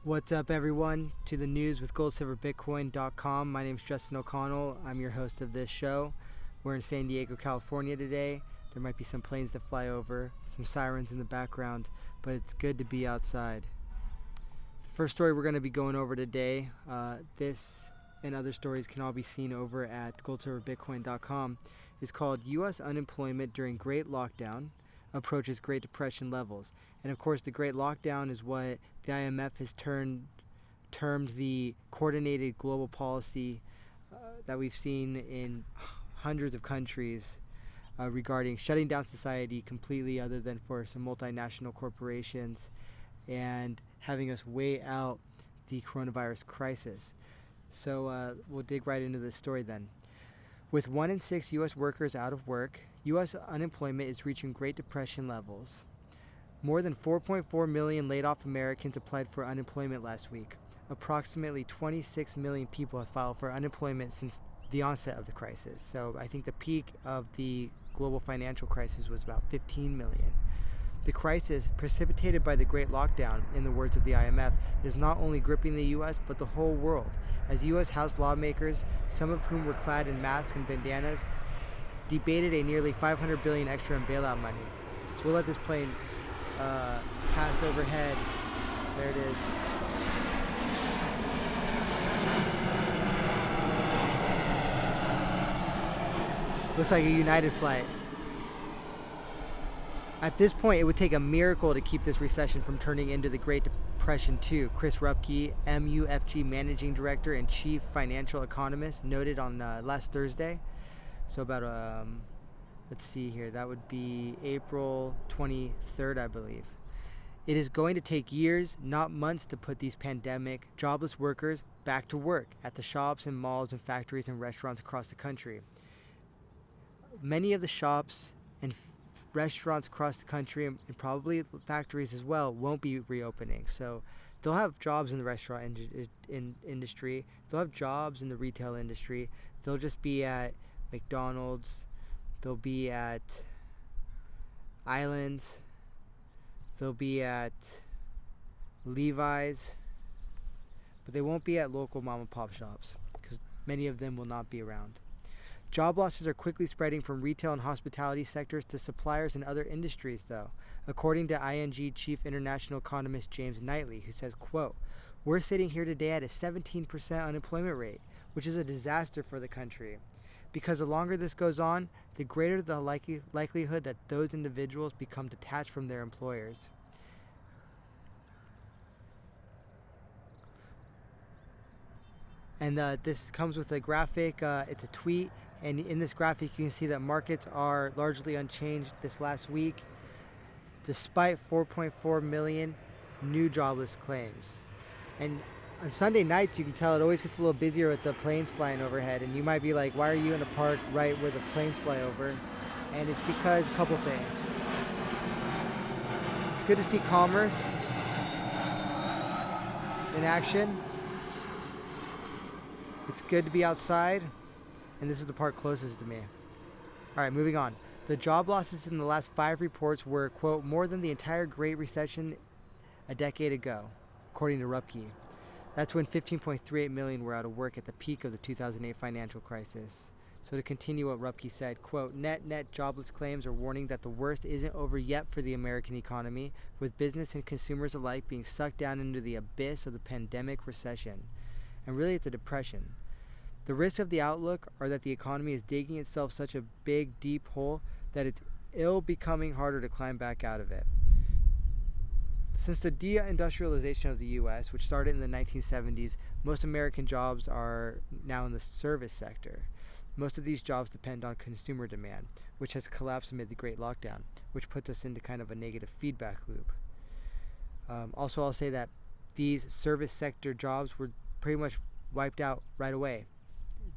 What's up, everyone? To the news with GoldSilverBitcoin.com. My name is Justin O'Connell. I'm your host of this show. We're in San Diego, California today. There might be some planes that fly over, some sirens in the background, but it's good to be outside. The first story we're going to be going over today, this and other stories can all be seen over at GoldSilverBitcoin.com, is called U.S. Unemployment During Great Lockdown Approaches Great Depression Levels. And of course, the Great Lockdown is what the IMF has termed the coordinated global policy that we've seen in hundreds of countries regarding shutting down society completely, other than for some multinational corporations, and having us weigh out the coronavirus crisis. So we'll dig right into this story then. With 1 in 6 U.S. workers out of work, U.S. unemployment is reaching Great Depression levels. More than 4.4 million laid-off Americans applied for unemployment last week. Approximately 26 million people have filed for unemployment since the onset of the crisis. So I think the peak of the global financial crisis was about 15 million. The crisis, precipitated by the Great Lockdown, in the words of the IMF, is not only gripping the U.S. but the whole world, as U.S. House lawmakers, some of whom were clad in masks and bandanas, debated a nearly $500 billion extra in bailout money. So we'll let this plane pass overhead. There it is. Looks like a United flight. At this point, it would take a miracle to keep this recession from turning into the Great Depression 2. Chris Rupke, MUFG Managing Director and Chief Financial Economist, noted on last Thursday. So about, let's see here, that would be April 23rd, I believe. It is going to take years, not months, to put these pandemic, jobless workers back to work at the shops and malls and factories and restaurants across the country. Many of the shops and restaurants across the country, and probably factories as well, won't be reopening. So they'll have jobs in the restaurant industry. They'll have jobs in the retail industry. They'll just be at McDonald's. They'll be at Islands. They'll be at Levi's. But they won't be at local mom and pop shops, because many of them will not be around. Job losses are quickly spreading from retail and hospitality sectors to suppliers and other industries, though, according to ING Chief International Economist James Knightley, who says, quote, "We're sitting here today at a 17% unemployment rate, which is a disaster for the country. Because the longer this goes on, the greater the likelihood that those individuals become detached from their employers." And this comes with a graphic. It's a tweet. And in this graphic, you can see that markets are largely unchanged this last week, despite 4.4 million new jobless claims. And on Sunday nights, you can tell it always gets a little busier with the planes flying overhead. And you might be like, why are you in the park right where the planes fly over? And it's because a couple things. It's good to see commerce in action. It's good to be outside. And this is the part closest to me. All right, moving on. The job losses in the last 5 reports were, quote, more than the entire Great Recession a decade ago, according to Rupke. That's when 15.38 million were out of work at the peak of the 2008 financial crisis. So to continue what Rupke said, quote, net jobless claims are warning that the worst isn't over yet for the American economy, with business and consumers alike being sucked down into the abyss of the pandemic recession. And really, it's a depression. The risks of the outlook are that the economy is digging itself such a big, deep hole that it's becoming harder to climb back out of it. Since the deindustrialization of the U.S., which started in the 1970s, most American jobs are now in the service sector. Most of these jobs depend on consumer demand, which has collapsed amid the Great Lockdown, which puts us into kind of a negative feedback loop. Also, I'll say that these service sector jobs were pretty much wiped out right away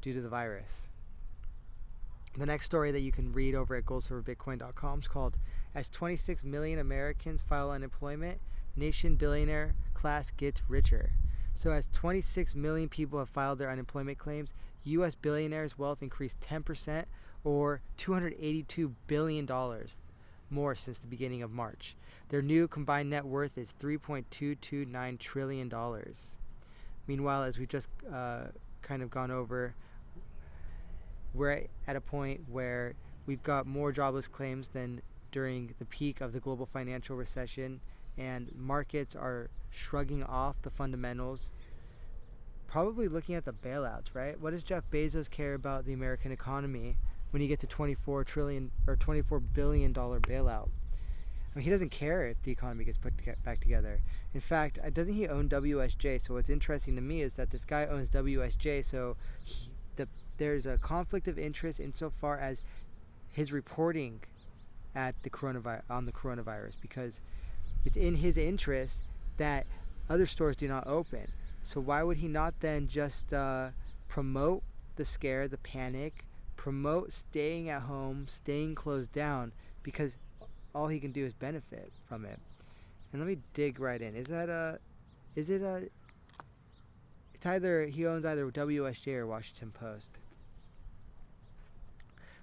due to the virus. The next story that you can read over at GoldSilverBitcoin.com is called, "As 26 million Americans file unemployment, nation billionaire class gets richer." So as 26 million people have filed their unemployment claims, U.S. billionaires' wealth increased 10%, or $282 billion, more since the beginning of March. Their new combined net worth is $3.229 trillion. Meanwhile, as we just kind of gone over, we're at a point where we've got more jobless claims than during the peak of the global financial recession, and markets are shrugging off the fundamentals, probably looking at the bailouts, right? What does Jeff Bezos care about the American economy when you get to $24 billion bailout? I mean, he doesn't care if the economy gets put back together. In fact, doesn't he own WSJ? So what's interesting to me is that this guy owns WSJ, so there's a conflict of interest insofar as his reporting at the coronavirus, because it's in his interest that other stores do not open. So why would he not then just promote the scare, the panic, promote staying at home, staying closed down, because all he can do is benefit from it. And let me dig right in. It's either he owns either WSJ or Washington Post.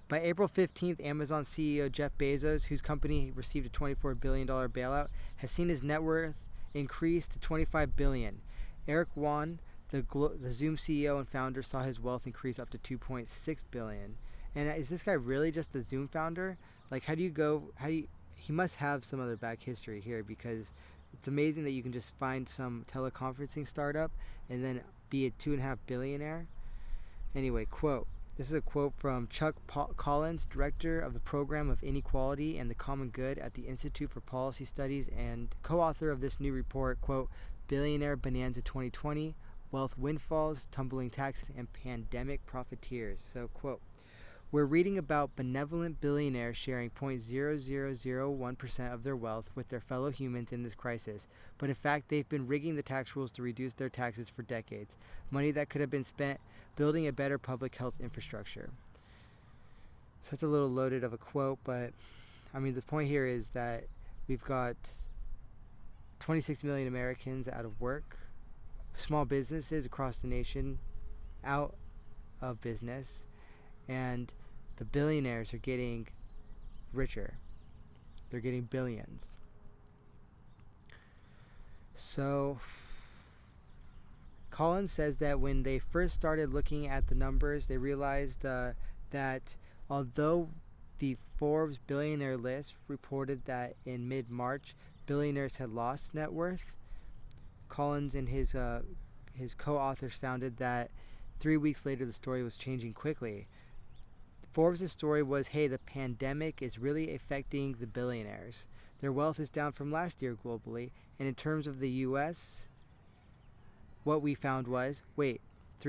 By April 15th, Amazon CEO Jeff Bezos, whose company received a $24 billion bailout, has seen his net worth increase to $25 billion. Eric Yuan, the Zoom CEO and founder, saw his wealth increase up to $2.6 billion. And is this guy really just the Zoom founder? Like, he must have some other back history here, because it's amazing that you can just find some teleconferencing startup and then be a $2.5 billionaire. Anyway, quote. This is a quote from Chuck Collins, Director of the Program of Inequality and the Common Good at the Institute for Policy Studies and co-author of this new report, quote, Billionaire Bonanza 2020, Wealth Windfalls, Tumbling Taxes, and Pandemic Profiteers. So, quote, we're reading about benevolent billionaires sharing 0.0001% of their wealth with their fellow humans in this crisis, but in fact they've been rigging the tax rules to reduce their taxes for decades, money that could have been spent building a better public health infrastructure. So that's a little loaded of a quote, but I mean the point here is that we've got 26 million Americans out of work, small businesses across the nation out of business, and the billionaires are getting richer. They're getting billions. So Collins says that when they first started looking at the numbers, they realized that although the Forbes billionaire list reported that in mid-March billionaires had lost net worth, Collins and his co-authors found that 3 weeks later the story was changing quickly. Forbes' story was, hey, the pandemic is really affecting the billionaires. Their wealth is down from last year globally. And in terms of the U.S., what we found was, 3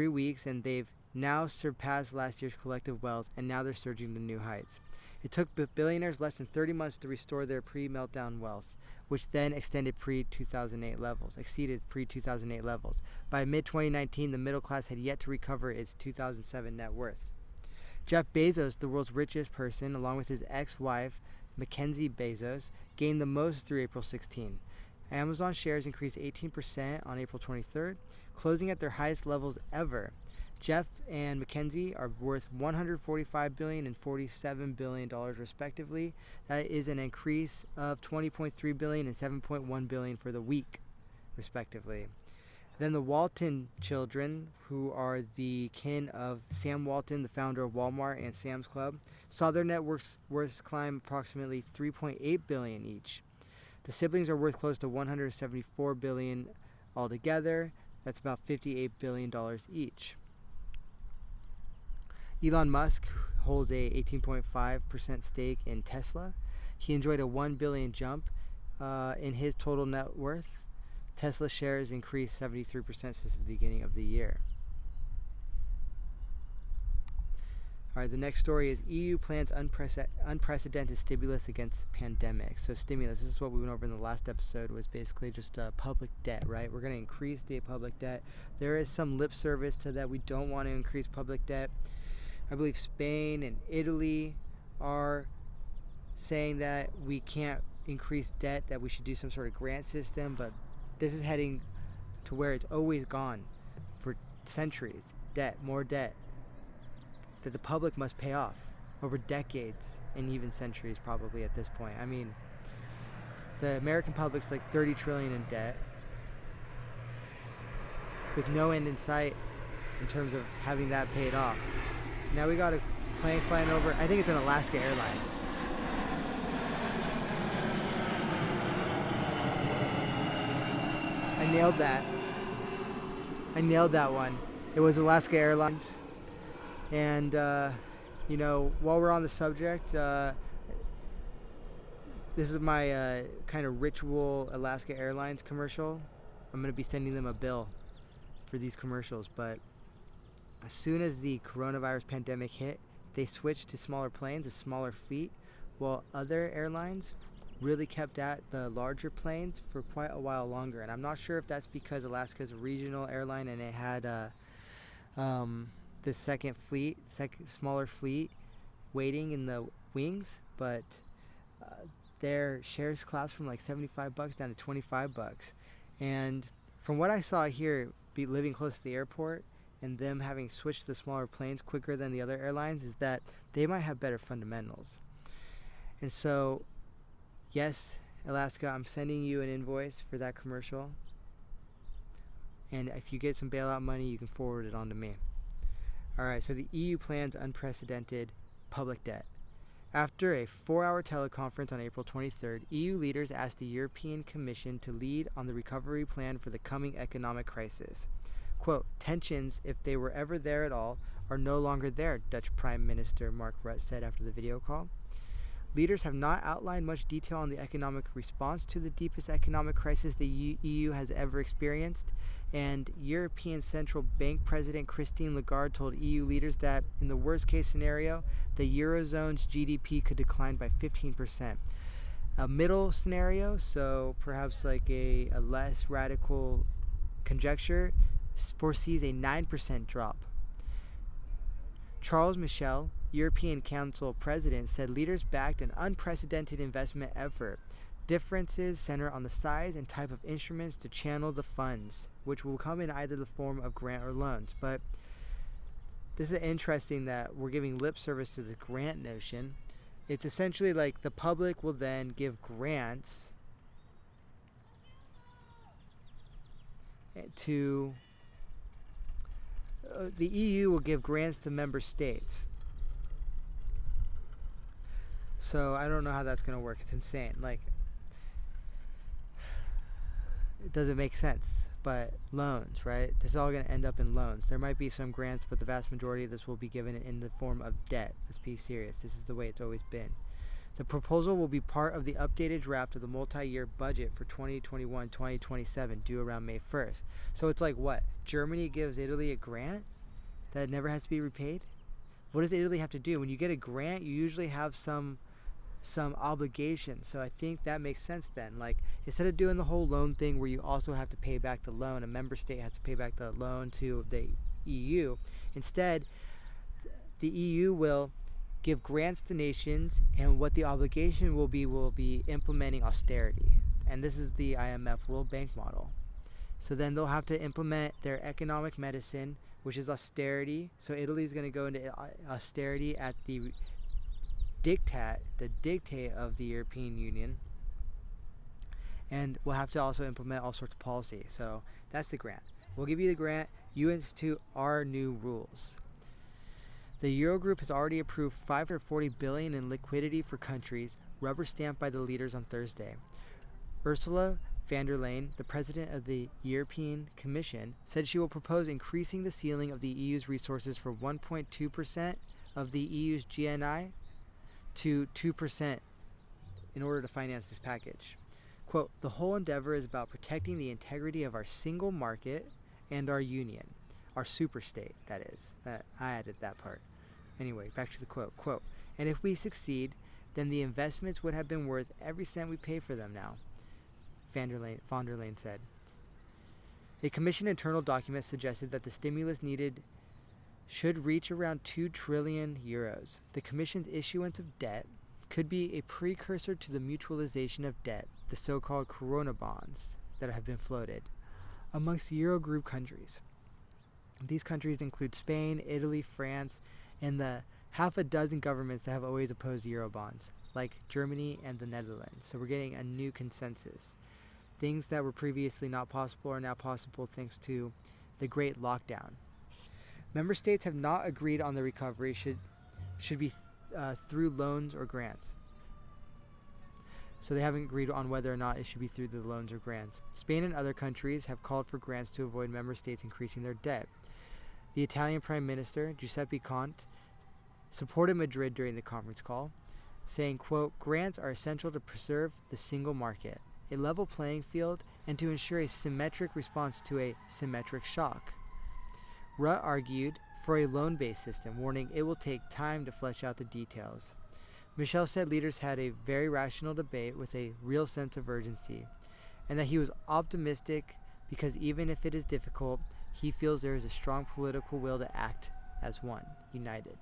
weeks and they've now surpassed last year's collective wealth, and now they're surging to new heights. It took billionaires less than 30 months to restore their pre-meltdown wealth, which then extended exceeded pre-2008 levels. By mid-2019, the middle class had yet to recover its 2007 net worth. Jeff Bezos, the world's richest person, along with his ex-wife, Mackenzie Bezos, gained the most through April 16. Amazon shares increased 18% on April 23rd, closing at their highest levels ever. Jeff and Mackenzie are worth $145 billion and $47 billion respectively. That is an increase of $20.3 billion and $7.1 billion for the week, respectively. Then the Walton children, who are the kin of Sam Walton, the founder of Walmart and Sam's Club, saw their net worths climb approximately $3.8 billion each. The siblings are worth close to $174 billion altogether. That's about $58 billion each. Elon Musk holds a 18.5% stake in Tesla. He enjoyed a $1 billion jump in his total net worth. Tesla shares increased 73% since the beginning of the year. All right, the next story is EU plans unprecedented stimulus against pandemic. So stimulus, this is what we went over in the last episode, was basically just public debt, right? We're going to increase the public debt. There is some lip service to that. We don't want to increase public debt. I believe Spain and Italy are saying that we can't increase debt, that we should do some sort of grant system, but this is heading to where it's always gone for centuries. Debt, more debt, that the public must pay off over decades and even centuries probably at this point. I mean, the American public's like $30 trillion in debt with no end in sight in terms of having that paid off. So now we got a plane flying over. I think it's an Alaska Airlines. I nailed that one. It was Alaska Airlines. And, while we're on the subject, this is my kind of ritual Alaska Airlines commercial. I'm going to be sending them a bill for these commercials. But as soon as the coronavirus pandemic hit, they switched to smaller planes, a smaller fleet, while other airlines really kept at the larger planes for quite a while longer. And I'm not sure if that's because Alaska's a regional airline and it had the second smaller fleet waiting in the wings, but their shares collapsed from like $75 down to $25. And from what I saw here, living close to the airport and them having switched to the smaller planes quicker than the other airlines, is that they might have better fundamentals. And so, yes, Alaska, I'm sending you an invoice for that commercial. And if you get some bailout money, you can forward it on to me. All right, so the EU plans unprecedented public debt. After a 4-hour teleconference on April 23rd, EU leaders asked the European Commission to lead on the recovery plan for the coming economic crisis. Quote, tensions, if they were ever there at all, are no longer there, Dutch Prime Minister Mark Rutte said after the video call. Leaders have not outlined much detail on the economic response to the deepest economic crisis the EU has ever experienced, and European Central Bank President Christine Lagarde told EU leaders that in the worst-case scenario, the Eurozone's GDP could decline by 15%. A middle scenario, so perhaps like a less radical conjecture, foresees a 9% drop. Charles Michel, European Council President, said leaders backed an unprecedented investment effort. Differences center on the size and type of instruments to channel the funds, which will come in either the form of grant or loans. But this is interesting that we're giving lip service to the grant notion. It's essentially like the public will then give grants to the EU will give grants to member states. So I don't know how that's going to work. It's insane. Like, it doesn't make sense. But loans, right? This is all going to end up in loans. There might be some grants, but the vast majority of this will be given in the form of debt. Let's be serious. This is the way it's always been. The proposal will be part of the updated draft of the multi-year budget for 2021-2027 due around May 1st. So it's like what? Germany gives Italy a grant that never has to be repaid? What does Italy have to do? When you get a grant, you usually have some obligation. So I think that makes sense then. Like, instead of doing the whole loan thing where you also have to pay back the loan, a member state has to pay back the loan to the EU. Instead, the EU will give grants to nations, and what the obligation will be implementing austerity. And this is the IMF World Bank model. So then they'll have to implement their economic medicine, which is austerity. So Italy is going to go into austerity at the dictate of the European Union. And we'll have to also implement all sorts of policy. So that's the grant. We'll give you the grant. You institute our new rules. The Eurogroup has already approved $540 billion in liquidity for countries, rubber stamped by the leaders on Thursday. Ursula von der Leyen, the president of the European Commission, said she will propose increasing the ceiling of the EU's resources from 1.2% of the EU's GNI to 2% in order to finance this package. Quote, the whole endeavor is about protecting the integrity of our single market and our union. Our superstate, that is. I added that part. Anyway, back to the quote. Quote, and if we succeed, then the investments would have been worth every cent we pay for them now, von der Leyen said. A commission internal document suggested that the stimulus needed should reach around 2 trillion euros. The commission's issuance of debt could be a precursor to the mutualization of debt, the so-called corona bonds that have been floated, amongst Eurogroup countries. These countries include Spain, Italy, France, and the half a dozen governments that have always opposed Eurobonds, like Germany and the Netherlands. So we're getting a new consensus. Things that were previously not possible are now possible thanks to the Great Lockdown. Member states have not agreed on the recovery should be through loans or grants. So they haven't agreed on whether or not it should be through the loans or grants. Spain and other countries have called for grants to avoid member states increasing their debt. The Italian Prime Minister, Giuseppe Conte, supported Madrid during the conference call, saying, quote, grants are essential to preserve the single market, a level playing field, and to ensure a symmetric response to a symmetric shock. Rutt argued for a loan-based system, warning it will take time to flesh out the details. Michel said leaders had a very rational debate with a real sense of urgency, and that he was optimistic because even if it is difficult, he feels there is a strong political will to act as one, united.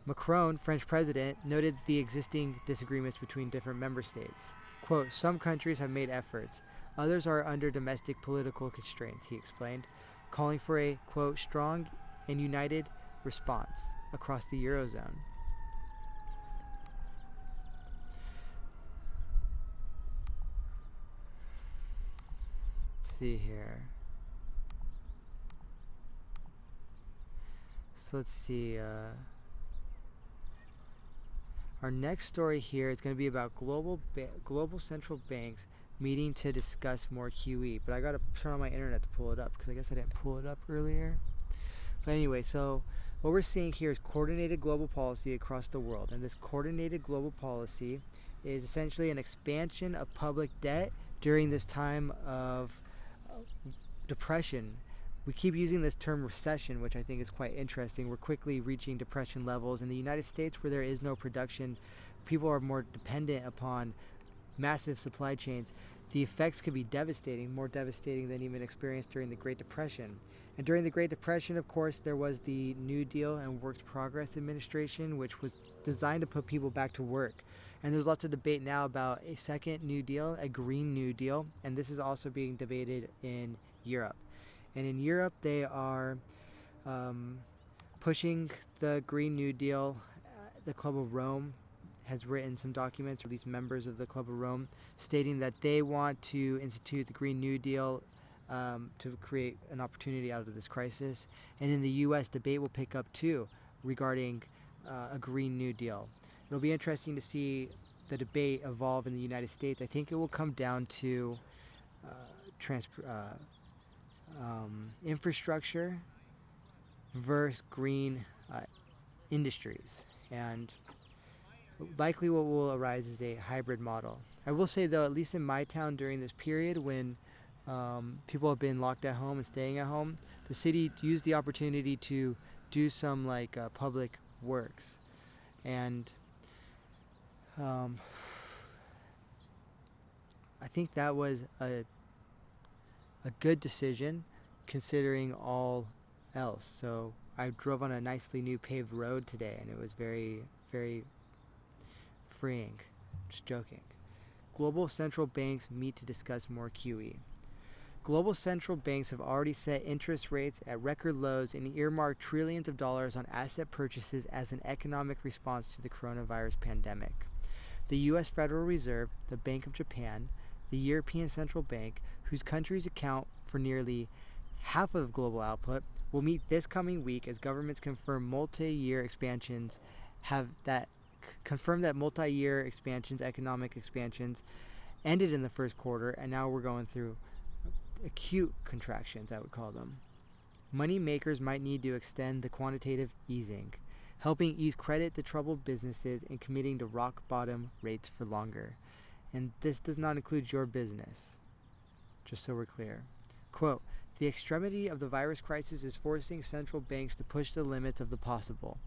Macron, French president, noted the existing disagreements between different member states. Quote, some countries have made efforts, others are under domestic political constraints, he explained, calling for a, quote, strong and united response across the Eurozone. Let's see here. So let's see. Our next story here is going to be about global central banks meeting to discuss more QE. But I got to turn on my internet to pull it up because I guess I didn't pull it up earlier. But anyway, so what we're seeing here is coordinated global policy across the world. And this coordinated global policy is essentially an expansion of public debt during this time of depression. We keep using this term recession, which I think is quite interesting. We're quickly reaching depression levels. In the United States, where there is no production, people are more dependent upon massive supply chains. The effects could be devastating, more devastating than even experienced during the Great Depression. And during the Great Depression, of course, there was the New Deal and Works Progress Administration, which was designed to put people back to work. And there's lots of debate now about a second New Deal, a Green New Deal, and this is also being debated in Europe. And in Europe, they are pushing the Green New Deal. The Club of Rome has written some documents, or at least members of the Club of Rome, stating that they want to institute the Green New Deal to create an opportunity out of this crisis. And in the U.S., debate will pick up too regarding a Green New Deal. It'll be interesting to see the debate evolve in the United States. I think it will come down to infrastructure versus green industries, and likely what will arise is a hybrid model. I will say though, at least in my town during this period when people have been locked at home and staying at home, the city used the opportunity to do some public works, and I think that was a good decision considering all else. So I drove on a nicely new paved road today, and it was very, very freeing. Just joking. Global central banks meet to discuss more QE. Global central banks have already set interest rates at record lows and earmarked trillions of dollars on asset purchases as an economic response to the coronavirus pandemic. The U.S. Federal Reserve, the Bank of Japan, the European Central Bank, whose countries account for nearly half of global output, will meet this coming week as governments confirm that multi-year expansions, economic expansions, ended in the first quarter, and now we're going through acute contractions, I would call them. Money makers might need to extend the quantitative easing, helping ease credit to troubled businesses and committing to rock bottom rates for longer. And this does not include your business, just so we're clear. Quote, the extremity of the virus crisis is forcing central banks to push the limits of the possible,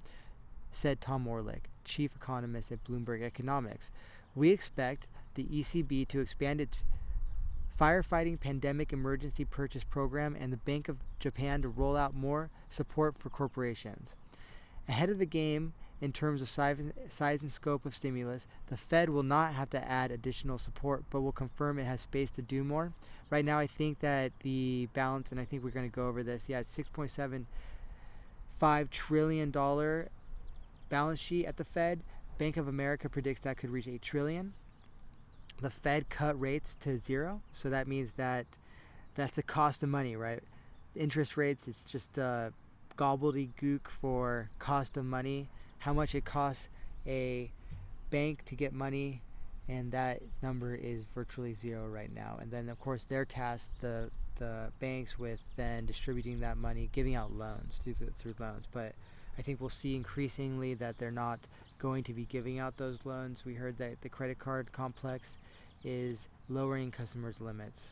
said Tom Orlick, chief economist at Bloomberg Economics. We expect the ECB to expand its firefighting pandemic emergency purchase program and the Bank of Japan to roll out more support for corporations. Ahead of the game, in terms of size and scope of stimulus, the Fed will not have to add additional support, but will confirm it has space to do more. Right now, I think that the balance, and I think we're going to go over this, it's $6.75 trillion balance sheet at the Fed. Bank of America predicts that could reach $8 trillion. The Fed cut rates to zero, so that means that that's the cost of money, right? Interest rates, it's just gobbledygook for cost of money, how much it costs a bank to get money, and that number is virtually zero right now. And then, of course, they're tasked, the banks, with then distributing that money, giving out loans through loans. But I think we'll see increasingly that they're not going to be giving out those loans. We heard that the credit card complex is lowering customers' limits.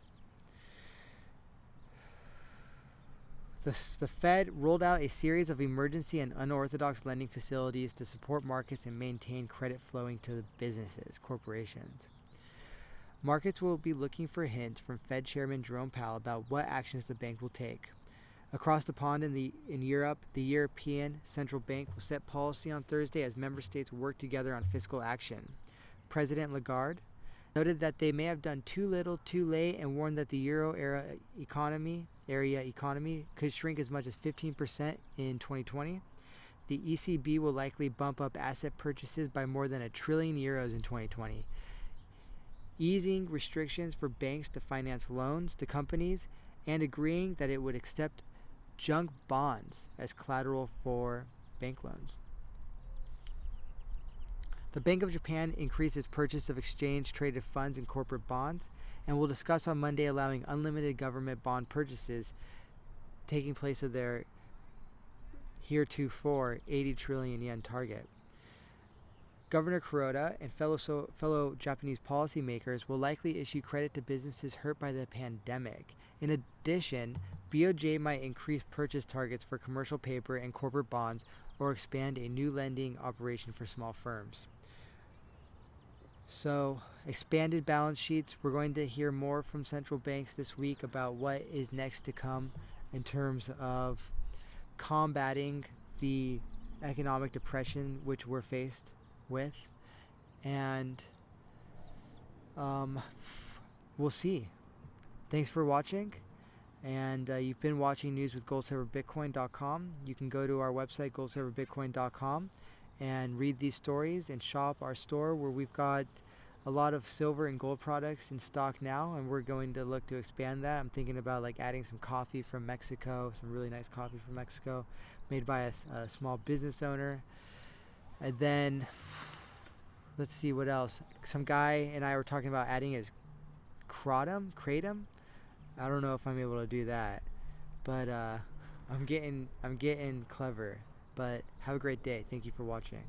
The Fed rolled out a series of emergency and unorthodox lending facilities to support markets and maintain credit flowing to the businesses, corporations. Markets will be looking for hints from Fed Chairman Jerome Powell about what actions the bank will take. Across the pond in Europe, the European Central Bank will set policy on Thursday as member states work together on fiscal action. President Lagarde noted that they may have done too little too late and warned that the euro area economy could shrink as much as 15% in 2020. The ECB will likely bump up asset purchases by more than €1 trillion in 2020, easing restrictions for banks to finance loans to companies and agreeing that it would accept junk bonds as collateral for bank loans. The Bank of Japan increased its purchase of exchange-traded funds and corporate bonds, and will discuss on Monday allowing unlimited government bond purchases taking place of their heretofore 80 trillion yen target. Governor Kuroda and fellow Japanese policymakers will likely issue credit to businesses hurt by the pandemic. In addition, BOJ might increase purchase targets for commercial paper and corporate bonds or expand a new lending operation for small firms. So, expanded balance sheets. We're going to hear more from central banks this week about what is next to come in terms of combating the economic depression which we're faced with. And we'll see. Thanks for watching. And you've been watching news with GoldSilverBitcoin.com. You can go to our website, GoldSilverBitcoin.com, and read these stories and shop our store where we've got a lot of silver and gold products in stock now, and we're going to look to expand that. I'm thinking about adding some coffee from Mexico, some really nice coffee from Mexico made by a small business owner. And then let's see what else. Some guy and I were talking about adding his kratom. I don't know if I'm able to do that, but I'm getting clever. But have a great day. Thank you for watching.